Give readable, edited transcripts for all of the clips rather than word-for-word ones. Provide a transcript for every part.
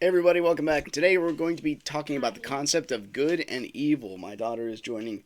Hey everybody, welcome back. Today we're going to be talking about the concept of good and evil. My daughter is joining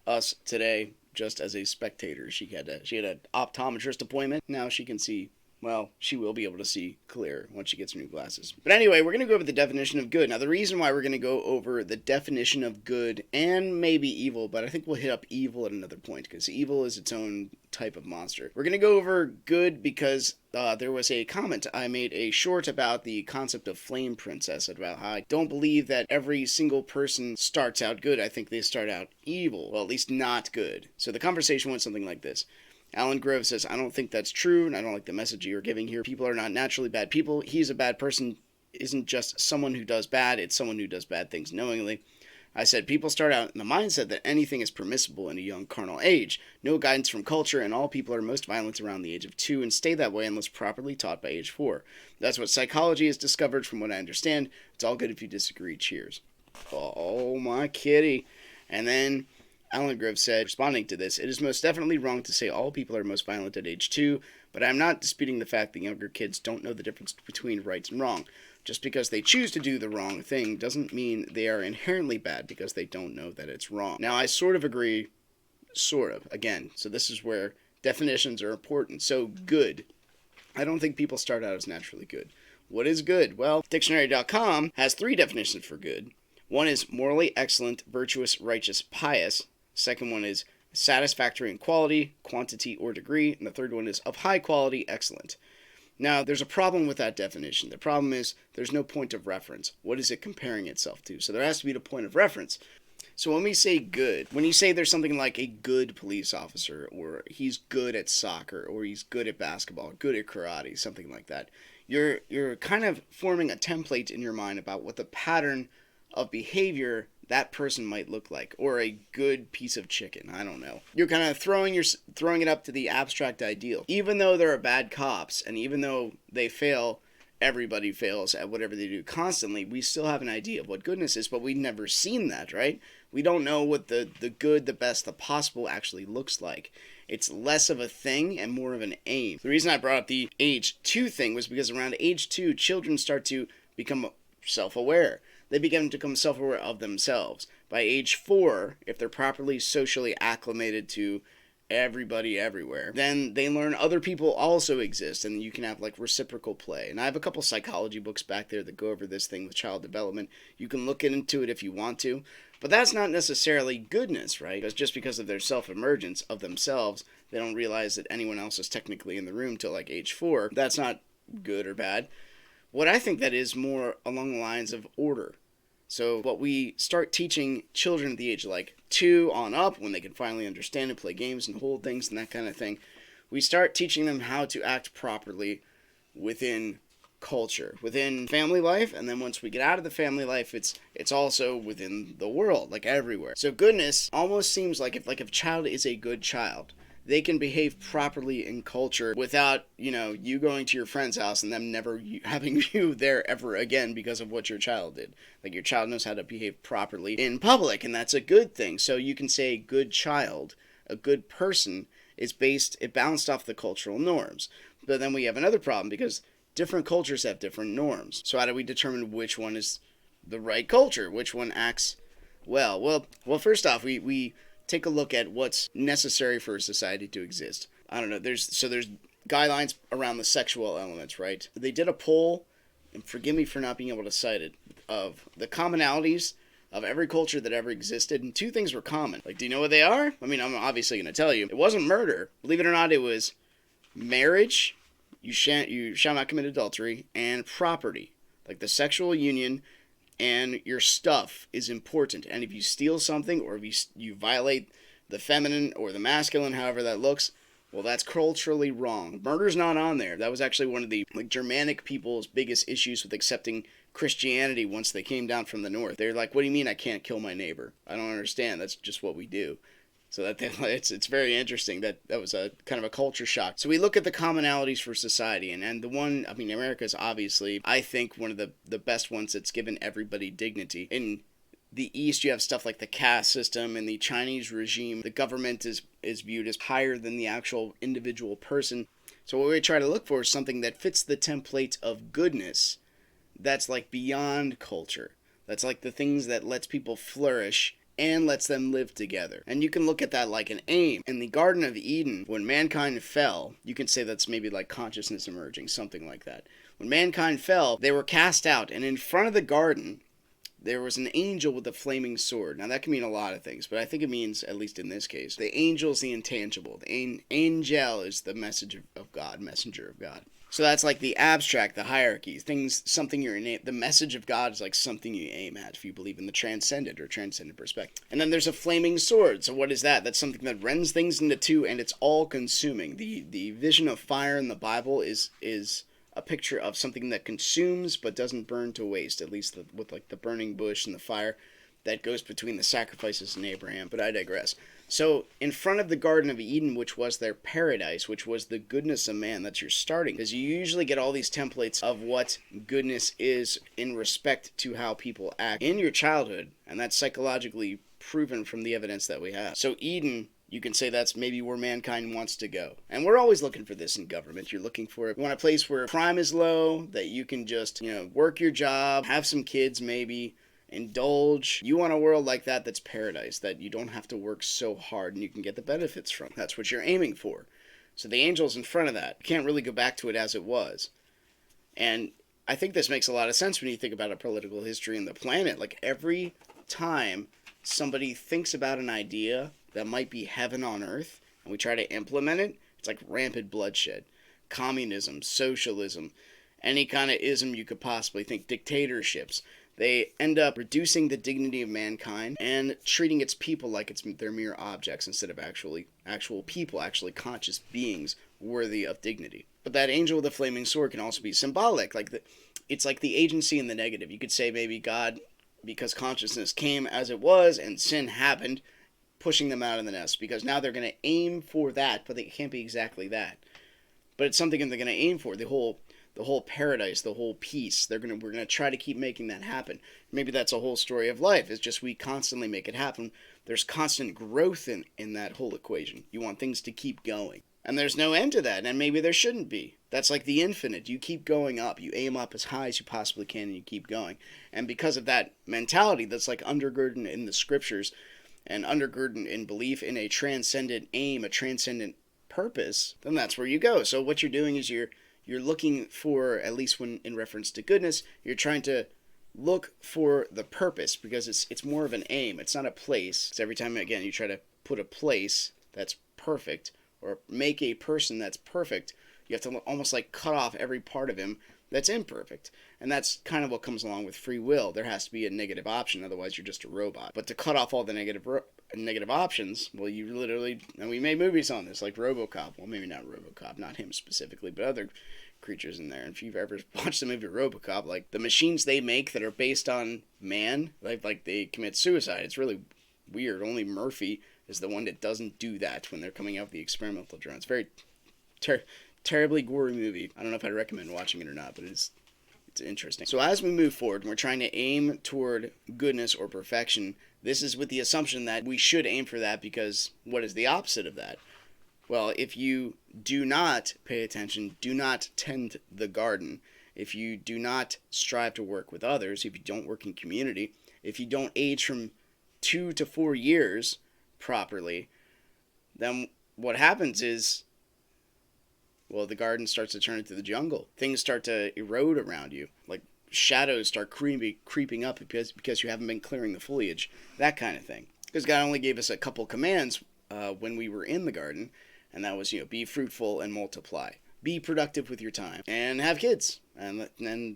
us today just as a spectator. She had an optometrist appointment. Now she can see, well, she will be able to see clear once she gets her new glasses. But anyway, we're going to go over the definition of good. Now, the reason why we're going to go over the definition of good and maybe evil, but I think we'll hit up evil at another point because evil is its own type of monster. We're going to go over good because there was a comment. I made a short about the concept of flame princess, about how I don't believe that every single person starts out good. I think they start out evil. Well, at least not good. So the conversation went something like this. Alan Grove says, I don't think that's true, and I don't like the message you're giving here. People are not naturally bad people. He's a bad person isn't just someone who does bad, it's someone who does bad things knowingly. I said, people start out in the mindset that anything is permissible in a young carnal age. No guidance from culture, and all people are most violent around the age of 2 and stay that way unless properly taught by age 4. That's what psychology has discovered from what I understand. It's all good if you disagree. Cheers. Oh, my kitty. And then Alan Grove said, responding to this, it is most definitely wrong to say all people are most violent at age 2, but I'm not disputing the fact that younger kids don't know the difference between right and wrong. Just because they choose to do the wrong thing doesn't mean they are inherently bad because they don't know that it's wrong. Now, I sort of agree, sort of, again, so this is where definitions are important. So, good. I don't think people start out as naturally good. What is good? Well, dictionary.com has 3 definitions for good. One is morally excellent, virtuous, righteous, pious. Second one is satisfactory in quality, quantity, or degree. And the third one is of high quality, excellent. Now, there's a problem with that definition. The problem is there's no point of reference. What is it comparing itself to? So there has to be a point of reference. So when we say good, when you say there's something like a good police officer, or he's good at soccer, or he's good at basketball, good at karate, something like that, you're kind of forming a template in your mind about what the pattern of behavior that person might look like, or a good piece of chicken. I don't know. You're kind of throwing it up to the abstract ideal. Even though there are bad cops, and even though they fail, everybody fails at whatever they do constantly, we still have an idea of what goodness is, but we've never seen that, right? We don't know what the good, the best, the possible actually looks like. It's less of a thing and more of an aim. The reason I brought up the age 2 thing was because around age 2, children start to become self-aware. They begin to become self-aware of themselves. By age 4, if they're properly socially acclimated to everybody everywhere, then they learn other people also exist, and you can have like reciprocal play. And I have a couple psychology books back there that go over this thing with child development. You can look into it if you want to, but that's not necessarily goodness, right? Because just because of their self-emergence of themselves, they don't realize that anyone else is technically in the room till like age 4. That's not good or bad. What I think that is more along the lines of order. So what we start teaching children at the age of like 2 on up, when they can finally understand and play games and hold things and that kind of thing, we start teaching them how to act properly within culture, within family life, and then once we get out of the family life, it's also within the world, like everywhere. So goodness almost seems like if a child is a good child, they can behave properly in culture without, you going to your friend's house and them never having you there ever again because of what your child did. Like, your child knows how to behave properly in public, and that's a good thing. So you can say a good child, a good person, it bounced off the cultural norms. But then we have another problem because different cultures have different norms. So how do we determine which one is the right culture? Which one acts well? Well, first off, we take a look at what's necessary for a society to exist. I don't know. There's guidelines around the sexual elements, right? They did a poll, and forgive me for not being able to cite it, of the commonalities of every culture that ever existed, and 2 things were common. Like, do you know what they are? I mean, I'm obviously going to tell you. It wasn't murder. Believe it or not, it was marriage, you shall not commit adultery, and property. Like, the sexual union and your stuff is important. And if you steal something, or if you violate the feminine or the masculine, however that looks, well, that's culturally wrong. Murder's not on there. That was actually one of the Germanic people's biggest issues with accepting Christianity once they came down from the north. They're like, what do you mean I can't kill my neighbor? I don't understand. That's just what we do. So it's very interesting that was a kind of a culture shock. So we look at the commonalities for society, and the one, America is obviously, I think, one of the best ones that's given everybody dignity. In the East, you have stuff like the caste system. In the Chinese regime, the government is viewed as higher than the actual individual person. So what we try to look for is something that fits the template of goodness, that's like beyond culture. That's like the things that lets people flourish and lets them live together. And you can look at that like an aim. In the Garden of Eden, when mankind fell, you can say that's maybe like consciousness emerging, something like that. When mankind fell, they were cast out, and in front of the garden, there was an angel with a flaming sword. Now, that can mean a lot of things, but I think it means, at least in this case, the angel is the intangible. The angel is the message of God, messenger of God. So that's like the abstract, the hierarchy, things, something you're in. The message of God is like something you aim at if you believe in the transcendent or transcendent perspective. And then there's a flaming sword. So what is that? That's something that rends things into two, and it's all consuming. The vision of fire in the Bible is a picture of something that consumes but doesn't burn to waste, at least with like the burning bush and the fire that goes between the sacrifices and Abraham. But I digress. So in front of the Garden of Eden, which was their paradise, which was the goodness of man, that's your starting. Because you usually get all these templates of what goodness is in respect to how people act in your childhood, and that's psychologically proven from the evidence that we have. So Eden, you can say that's maybe where mankind wants to go. And we're always looking for this in government. You're looking for it. You want a place where crime is low, that you can just, work your job, have some kids maybe, indulge. You want a world like that that's paradise, that you don't have to work so hard and you can get the benefits from. That's what you're aiming for. So the angel's in front of that. You can't really go back to it as it was. And I think this makes a lot of sense when you think about a political history in the planet. Like every time somebody thinks about an idea that might be heaven on earth and we try to implement it, it's like rampant bloodshed. Communism, socialism, any kind of ism you could possibly think, dictatorships. They end up reducing the dignity of mankind and treating its people like they're mere objects instead of actual people, actually conscious beings worthy of dignity. But that angel with the flaming sword can also be symbolic. It's like the agency in the negative. You could say maybe God, because consciousness came as it was and sin happened, pushing them out of the nest, because now they're going to aim for that, but it can't be exactly that. But it's something that they're going to aim for. The whole paradise, the whole peace. We're gonna try to keep making that happen. Maybe that's a whole story of life. It's just we constantly make it happen. There's constant growth in that whole equation. You want things to keep going. And there's no end to that, and maybe there shouldn't be. That's like the infinite. You keep going up. You aim up as high as you possibly can, and you keep going. And because of that mentality that's like undergirded in the scriptures and undergirded in belief in a transcendent aim, a transcendent purpose, then that's where you go. So what you're doing is you're looking for, at least when in reference to goodness, you're trying to look for the purpose, because it's more of an aim. It's not a place. Because every time, again, you try to put a place that's perfect or make a person that's perfect, you have to almost like cut off every part of him that's imperfect. And that's kind of what comes along with free will. There has to be a negative option, otherwise you're just a robot. But to cut off all the negative options, well, you literally, and we made movies on this, like RoboCop. Well, maybe not RoboCop, not him specifically, but other creatures in there. And if you've ever watched the movie RoboCop, like the machines they make that are based on man, like they commit suicide. It's really weird. Only Murphy is the one that doesn't do that when they're coming out with the experimental drones. Very terribly gory movie. I don't know if I'd recommend watching it or not, but it's interesting. So as we move forward, and we're trying to aim toward goodness or perfection, this is with the assumption that we should aim for that, because what is the opposite of that? Well, if you do not pay attention, do not tend the garden, if you do not strive to work with others, if you don't work in community, if you don't age from 2 to 4 years properly, then what happens is, well, the garden starts to turn into the jungle. Things start to erode around you. Like shadows start creeping up because you haven't been clearing the foliage. That kind of thing. Because God only gave us a couple commands when we were in the garden. And that was, be fruitful and multiply. Be productive with your time. And have kids. And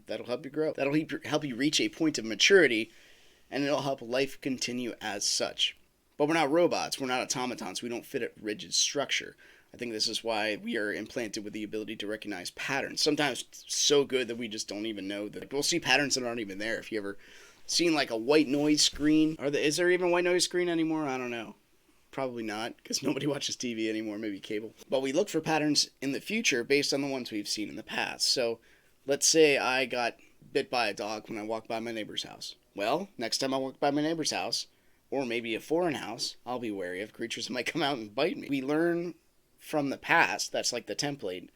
that'll help you grow. That'll help you reach a point of maturity. And it'll help life continue as such. But we're not robots. We're not automatons. We don't fit a rigid structure. I think this is why we are implanted with the ability to recognize patterns. Sometimes so good that we just don't even know that. We'll see patterns that aren't even there. If you ever seen like a white noise screen, is there even a white noise screen anymore? I don't know. Probably not, because nobody watches TV anymore, maybe cable. But we look for patterns in the future based on the ones we've seen in the past. So let's say I got bit by a dog when I walked by my neighbor's house. Well, next time I walk by my neighbor's house, or maybe a foreign house, I'll be wary of creatures that might come out and bite me. We learn from the past, that's like the template,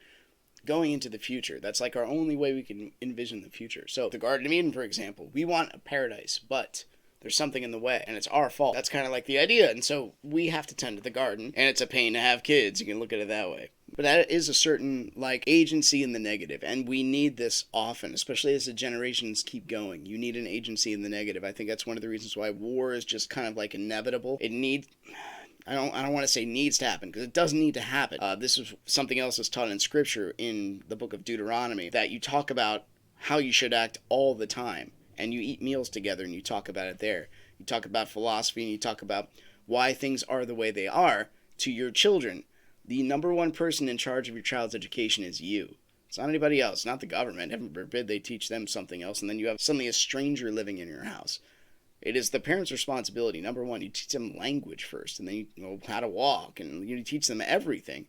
going into the future. That's like our only way we can envision the future. So the Garden of Eden, for example, we want a paradise, but there's something in the way, and it's our fault. That's kind of like the idea, and so we have to tend to the garden, and it's a pain to have kids. You can look at it that way. But that is a certain, like, agency in the negative, and we need this often, especially as the generations keep going. You need an agency in the negative. I think that's one of the reasons why war is just kind of like inevitable. It needs... I don't want to say needs to happen, because it doesn't need to happen. This is something else that's taught in Scripture in the book of Deuteronomy, that you talk about how you should act all the time. And you eat meals together and you talk about it there. You talk about philosophy and you talk about why things are the way they are to your children. The number one person in charge of your child's education is you. It's not anybody else, not the government. Heaven forbid they teach them something else, and then you have suddenly a stranger living in your house. It is the parent's responsibility. Number one, you teach them language first, and then you know how to walk, and you teach them everything.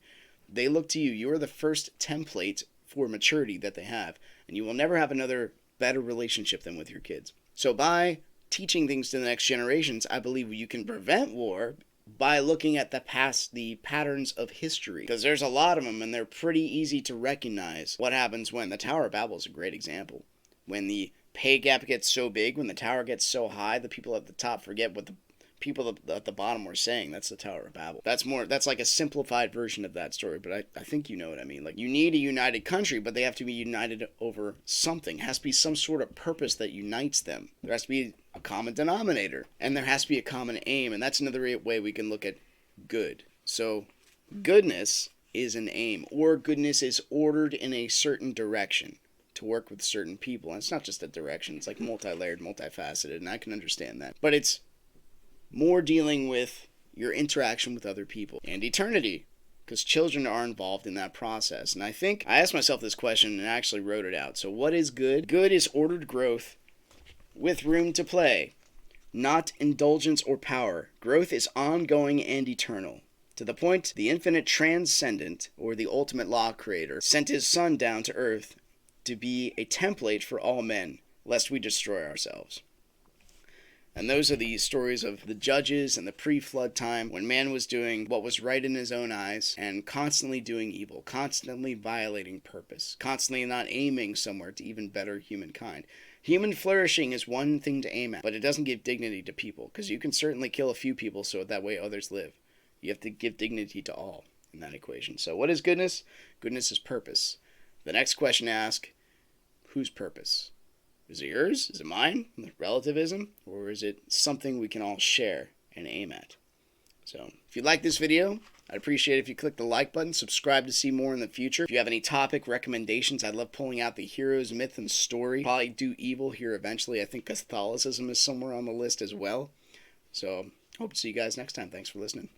They look to you. You are the first template for maturity that they have, and you will never have another better relationship than with your kids. So by teaching things to the next generations, I believe you can prevent war by looking at the patterns of history, because there's a lot of them, and they're pretty easy to recognize what happens when. The Tower of Babel is a great example. When the pay gap gets so big, when the tower gets so high, the people at the top forget what the people at the bottom were saying. That's the Tower of Babel. That's like a simplified version of that story, but I think you know what I mean. Like, you need a united country, but they have to be united over something. It has to be some sort of purpose that unites them. There has to be a common denominator, and there has to be a common aim, and that's another way we can look at good. So goodness is an aim, or goodness is ordered in a certain direction to work with certain people. And it's not just a direction, it's like multi-layered, multifaceted, and I can understand that. But it's more dealing with your interaction with other people and eternity, because children are involved in that process. And I think I asked myself this question and actually wrote it out. So what is good? Good is ordered growth with room to play, not indulgence or power. Growth is ongoing and eternal, to the point the infinite transcendent, or the ultimate law creator, sent his son down to earth to be a template for all men, lest we destroy ourselves. And those are the stories of the judges and the pre-flood time, when man was doing what was right in his own eyes and constantly doing evil, constantly violating purpose, constantly not aiming somewhere to even better humankind. Human flourishing is one thing to aim at, but it doesn't give dignity to people, because you can certainly kill a few people so that way others live. You have to give dignity to all in that equation. So what is goodness? Goodness is purpose. The next question to ask, whose purpose? Is it yours? Is it mine? Relativism? Or is it something we can all share and aim at? So, if you like this video, I'd appreciate it if you click the like button, subscribe to see more in the future. If you have any topic recommendations, I love pulling out the heroes, myth, and story. Probably do evil here eventually. I think Catholicism is somewhere on the list as well. So, hope to see you guys next time. Thanks for listening.